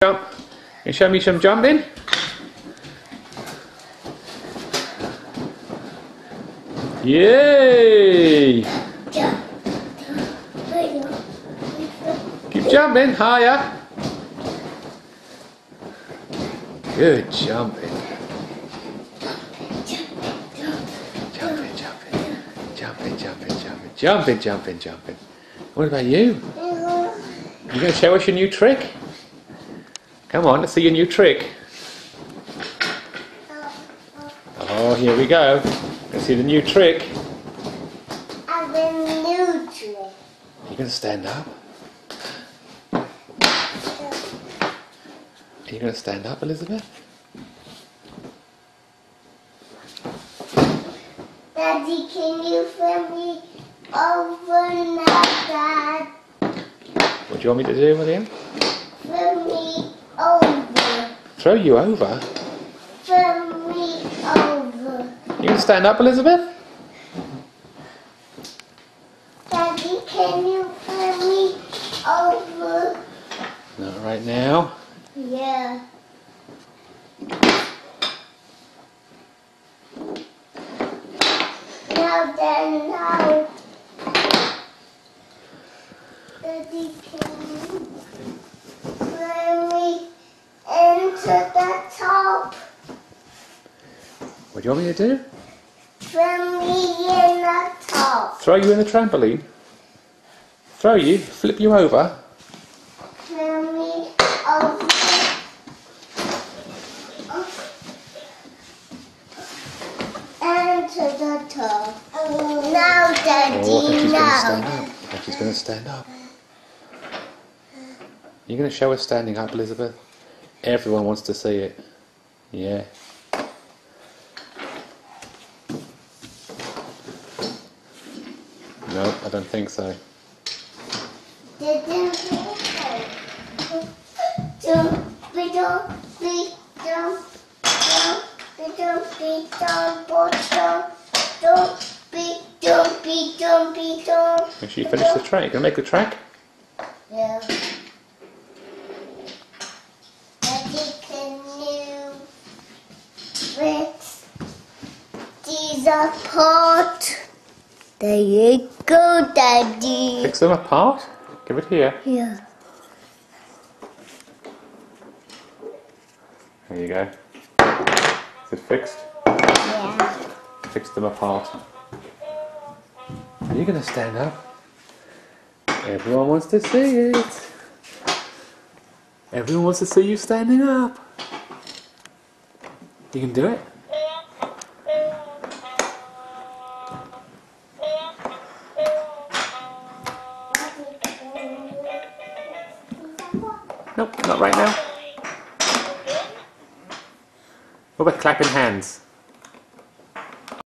Jump. Can you show me some jumping? Yay! Keep jumping higher. Good jumping. Jumping, jumping, jumping, jumping, jumping, jumping, jumping, jumping. What about you? You going to show us your new trick? Come on, let's see your new trick. Oh, here we go. Let's see the new trick. I have a new trick. You're going to stand up? Are you going to stand up, Elizabeth? Daddy, can you flip me over now, Dad? What do you want me to do, William? Flip me over. Throw you over? Flip me over. You going to stand up, Elizabeth? Daddy, can you flip me over? Not right now. Yeah. Now then, now. Daddy, can you flip me into the top? What do you want me to do? Flip me in the top. Throw you in the trampoline? Throw you? Flip you over? Flip me over. Into the top. Now, Daddy, Oh, I think she's going to now. stand up. I think she's going to stand up. You're going to show us standing up, Elizabeth? Everyone wants to see it. Yeah. No, I don't think so. Make sure you finish the track. You going to make the track? Yeah. Daddy, can you fix these apart? There you go, Daddy. Fix them apart? Give it here. Yeah. There you go. Is it fixed? Yeah. Fix them apart. Are you going to stand up? Everyone wants to see it. Everyone wants to see you standing up. You can do it? Nope, not right now. What about clapping hands?